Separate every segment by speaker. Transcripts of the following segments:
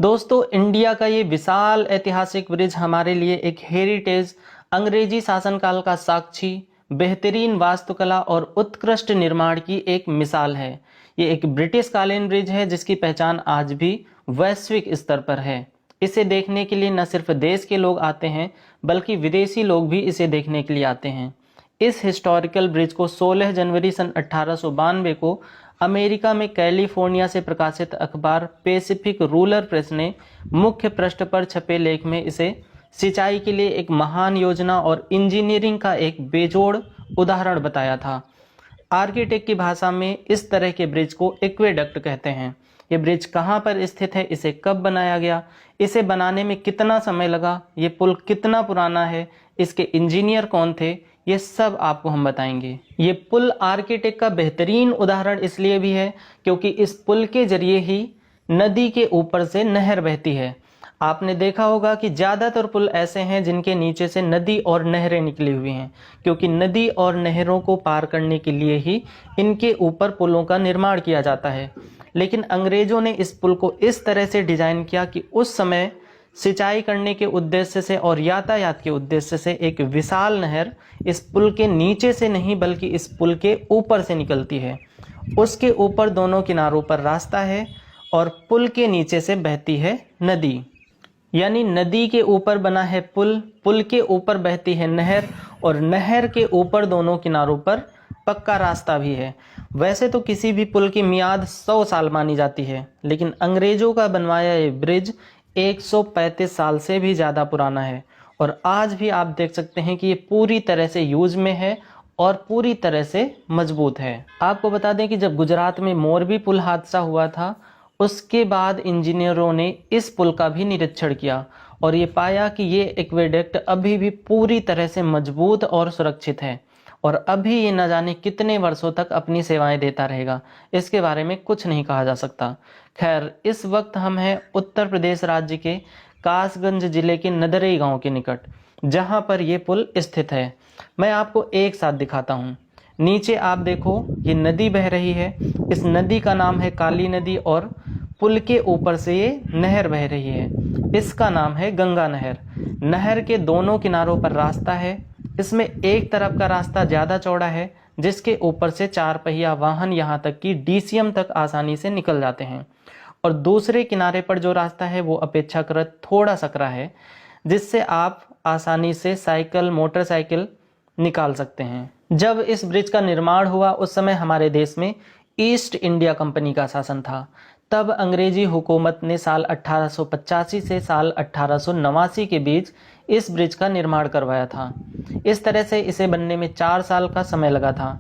Speaker 1: दोस्तों, इंडिया का ये विशाल ऐतिहासिक ब्रिज हमारे लिए एक हेरिटेज, अंग्रेजी शासनकाल का साक्षी, बेहतरीन वास्तुकला और उत्कृष्ट निर्माण की एक मिसाल है। ये एक ब्रिटिश कालीन ब्रिज है जिसकी पहचान आज भी वैश्विक स्तर पर है। इसे देखने के लिए न सिर्फ देश के लोग आते हैं बल्कि विदेशी लोग भी इसे देखने के लिए आते हैं। इस हिस्टोरिकल ब्रिज को 16 जनवरी सन 1892 को अमेरिका में कैलिफोर्निया से प्रकाशित अखबार पैसिफिक रूरल प्रेस ने मुख्य पृष्ठ पर छपे लेख में इसे सिंचाई के लिए एक महान योजना और इंजीनियरिंग का एक बेजोड़ उदाहरण बताया था। आर्किटेक्ट की भाषा में इस तरह के ब्रिज को एक्वेडक्ट कहते हैं। ये ब्रिज कहाँ पर स्थित है, इसे कब बनाया गया, इसे बनाने में कितना समय लगा, ये पुल कितना पुराना है, इसके इंजीनियर कौन थे, ये सब आपको हम बताएंगे। ये पुल आर्किटेक्ट का बेहतरीन उदाहरण इसलिए भी है क्योंकि इस पुल के जरिए ही नदी के ऊपर से नहर बहती है। आपने देखा होगा कि ज़्यादातर पुल ऐसे हैं जिनके नीचे से नदी और नहरें निकली हुई हैं, क्योंकि नदी और नहरों को पार करने के लिए ही इनके ऊपर पुलों का निर्माण किया जाता है। लेकिन अंग्रेजों ने इस पुल को इस तरह से डिज़ाइन किया कि उस समय सिंचाई करने के उद्देश्य से और यातायात के उद्देश्य से एक विशाल नहर इस पुल के नीचे से नहीं बल्कि इस पुल के ऊपर से निकलती है। उसके ऊपर दोनों किनारों पर रास्ता है और पुल के नीचे से बहती है नदी। यानी नदी के ऊपर बना है पुल, पुल के ऊपर बहती है नहर और नहर के ऊपर दोनों किनारों पर पक्का रास्ता भी है। वैसे तो किसी भी पुल की मियाद 100 साल मानी जाती है, लेकिन अंग्रेजों का बनवाया ये ब्रिज 135 साल से भी ज़्यादा पुराना है और आज भी आप देख सकते हैं कि ये पूरी तरह से यूज में है और पूरी तरह से मजबूत है। आपको बता दें कि जब गुजरात में मोरबी पुल हादसा हुआ था, उसके बाद इंजीनियरों ने इस पुल का भी निरीक्षण किया और ये पाया कि ये एक्वेडक्ट अभी भी पूरी तरह से मजबूत और सुरक्षित है और अभी ये न जाने कितने वर्षों तक अपनी सेवाएं देता रहेगा, इसके बारे में कुछ नहीं कहा जा सकता। खैर, इस वक्त हम हैं उत्तर प्रदेश राज्य के कासगंज जिले के नदरई गांव के निकट, जहां पर ये पुल स्थित है। मैं आपको एक साथ दिखाता हूं। नीचे आप देखो, ये नदी बह रही है। इस नदी का नाम है काली नदी और पुल के ऊपर से ये नहर बह रही है। इसका नाम है गंगा नहर। नहर के दोनों किनारों पर रास्ता है। इसमें एक तरफ का रास्ता ज़्यादा चौड़ा है जिसके ऊपर से 4 पहिया वाहन यहाँ तक कि डीसीएम तक आसानी से निकल जाते हैं, और दूसरे किनारे पर जो रास्ता है वो अपेक्षाकृत थोड़ा सकरा है जिससे आप आसानी से साइकिल, मोटरसाइकिल निकाल सकते हैं। जब इस ब्रिज का निर्माण हुआ उस समय हमारे देश में ईस्ट इंडिया कंपनी का शासन था। तब अंग्रेजी हुकूमत ने साल 1885 से साल 1889 के बीच इस ब्रिज का निर्माण करवाया था। इस तरह से इसे बनने में 4 साल का समय लगा था।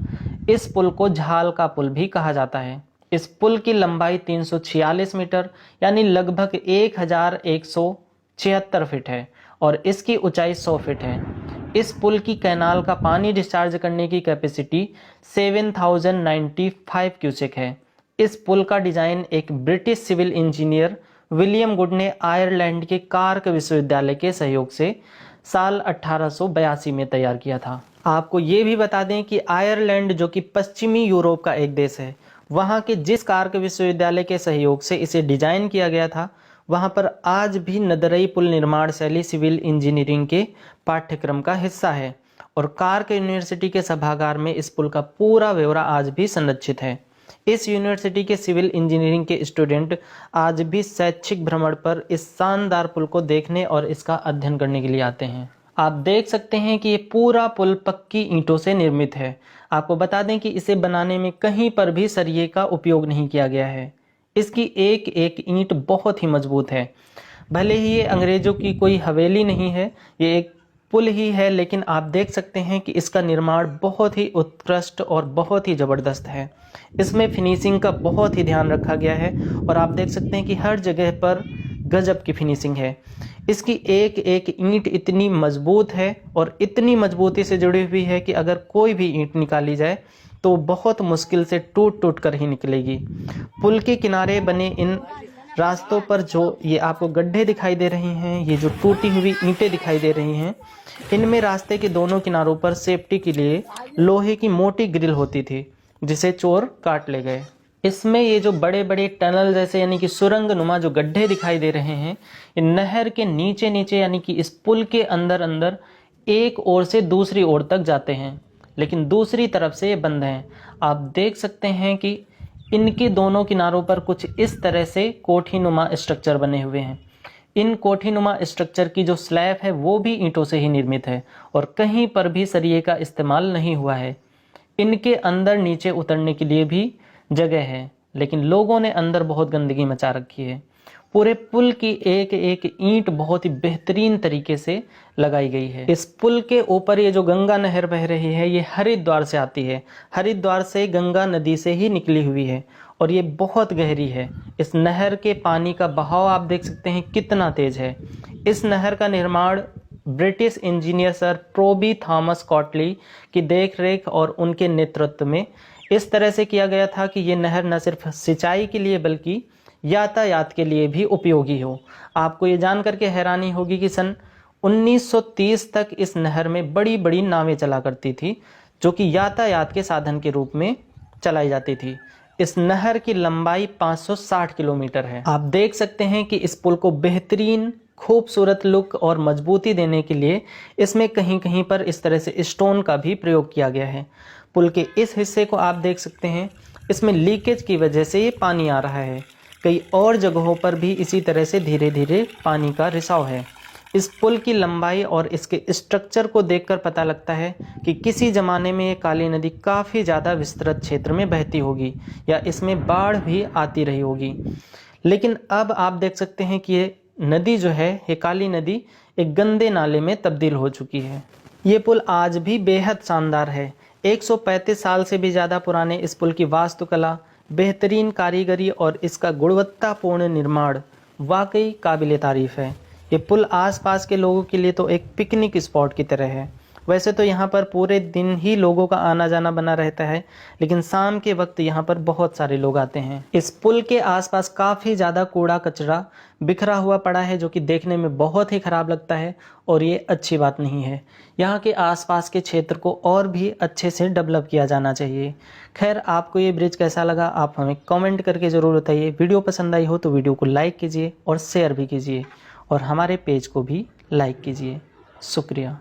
Speaker 1: इस पुल को झाल का पुल भी कहा जाता है। इस पुल की लंबाई 346 मीटर यानी लगभग 1176 फीट है और इसकी ऊंचाई 100 फीट है। इस पुल की कैनाल का पानी डिस्चार्ज करने की कैपेसिटी 7095 क्यूसेक है। इस पुल का डिजाइन एक British civil engineer William Good ने आयरलैंड के कार्क विश्वविद्यालय के सहयोग से साल 1882 में तैयार किया था। आपको ये भी बता दें कि आयरलैंड, जो कि पश्चिमी यूरोप का एक देश है, वहाँ के जिस कार्क विश्वविद्यालय के सहयोग से इसे डिजाइन किया गया था, वहाँ पर आज भी नदरई पुल निर्माण शैली सिविल इंजीनियरिंग के पाठ्यक्रम का हिस्सा है और कार्क यूनिवर्सिटी के सभागार में इस पुल का पूरा ब्यौरा आज भी संरक्षित है। इस यूनिवर्सिटी के सिविल इंजीनियरिंग के स्टूडेंट आज भी शैक्षिक भ्रमण पर इस शानदार पुल को देखने और इसका अध्ययन करने के लिए आते हैं। आप देख सकते हैं कि ये पूरा पुल पक्की ईंटों से निर्मित है। आपको बता दें कि इसे बनाने में कहीं पर भी सरिये का उपयोग नहीं किया गया है। इसकी एक एक ईंट बहुत ही मजबूत है। भले ही ये अंग्रेजों की कोई हवेली नहीं है, ये एक पुल ही है, लेकिन आप देख सकते हैं कि इसका निर्माण बहुत ही उत्कृष्ट और बहुत ही ज़बरदस्त है। इसमें फिनिशिंग का बहुत ही ध्यान रखा गया है और आप देख सकते हैं कि हर जगह पर गजब की फिनिशिंग है। इसकी एक एक ईंट इतनी मजबूत है और इतनी मजबूती से जुड़ी हुई है कि अगर कोई भी ईंट निकाली जाए तो बहुत मुश्किल से टूट टूट कर ही निकलेगी। पुल के किनारे बने इन रास्तों पर जो ये आपको गड्ढे दिखाई दे रहे हैं, ये जो टूटी हुई ईंटें दिखाई दे रही हैं, इनमें रास्ते के दोनों किनारों पर सेफ्टी के लिए लोहे की मोटी ग्रिल होती थी जिसे चोर काट ले गए। इसमें ये जो बड़े बड़े टनल जैसे यानी कि सुरंग नुमा जो गड्ढे दिखाई दे रहे हैं, ये नहर के नीचे नीचे यानी कि इस पुल के अंदर अंदर एक ओर से दूसरी ओर तक जाते हैं, लेकिन दूसरी तरफ से ये बंद हैं। आप देख सकते हैं कि इनके दोनों किनारों पर कुछ इस तरह से कोठीनुमा स्ट्रक्चर बने हुए हैं। इन कोठीनुमा स्ट्रक्चर की जो स्लैब है वो भी ईंटों से ही निर्मित है और कहीं पर भी सरिये का इस्तेमाल नहीं हुआ है। इनके अंदर नीचे उतरने के लिए भी जगह है, लेकिन लोगों ने अंदर बहुत गंदगी मचा रखी है। पूरे पुल की एक एक ईंट बहुत ही बेहतरीन तरीके से लगाई गई है। इस पुल के ऊपर ये जो गंगा नहर बह रही है, ये हरिद्वार से आती है। हरिद्वार से गंगा नदी से ही निकली हुई है और ये बहुत गहरी है। इस नहर के पानी का बहाव आप देख सकते हैं कितना तेज है। इस नहर का निर्माण ब्रिटिश इंजीनियर सर प्रोबी थॉमस कॉटली की देखरेख और उनके नेतृत्व में इस तरह से किया गया था कि ये नहर न सिर्फ सिंचाई के लिए बल्कि यातायात के लिए भी उपयोगी हो। आपको ये जान करके हैरानी होगी कि सन 1930 तक इस नहर में बड़ी बड़ी नावें चला करती थी, जो कि यातायात के साधन के रूप में चलाई जाती थी। इस नहर की लंबाई 560 किलोमीटर है। आप देख सकते हैं कि इस पुल को बेहतरीन खूबसूरत लुक और मजबूती देने के लिए इसमें कहीं कहीं पर इस तरह से स्टोन का भी प्रयोग किया गया है। पुल के इस हिस्से को आप देख सकते हैं, इसमें लीकेज की वजह से ये पानी आ रहा है। कई और जगहों पर भी इसी तरह से धीरे धीरे पानी का रिसाव है। इस पुल की लंबाई और इसके स्ट्रक्चर को देखकर पता लगता है कि किसी ज़माने में ये काली नदी काफ़ी ज़्यादा विस्तृत क्षेत्र में बहती होगी या इसमें बाढ़ भी आती रही होगी। लेकिन अब आप देख सकते हैं कि ये नदी जो है, ये काली नदी एक गंदे नाले में तब्दील हो चुकी है। ये पुल आज भी बेहद शानदार है। 135 साल से भी ज़्यादा पुराने इस पुल की वास्तुकला, बेहतरीन कारीगरी और इसका गुणवत्तापूर्ण निर्माण वाकई काबिले तारीफ है। ये पुल आसपास के लोगों के लिए तो एक पिकनिक स्पॉट की तरह है। वैसे तो यहाँ पर पूरे दिन ही लोगों का आना जाना बना रहता है, लेकिन शाम के वक्त यहाँ पर बहुत सारे लोग आते हैं। इस पुल के आसपास काफ़ी ज़्यादा कूड़ा कचरा बिखरा हुआ पड़ा है, जो कि देखने में बहुत ही ख़राब लगता है और ये अच्छी बात नहीं है। यहाँ के आसपास के क्षेत्र को और भी अच्छे से डेवलप किया जाना चाहिए। खैर, आपको ये ब्रिज कैसा लगा आप हमें कमेंट करके ज़रूर बताइए। वीडियो पसंद आई हो तो वीडियो को लाइक कीजिए और शेयर भी कीजिए और हमारे पेज को भी लाइक कीजिए। शुक्रिया।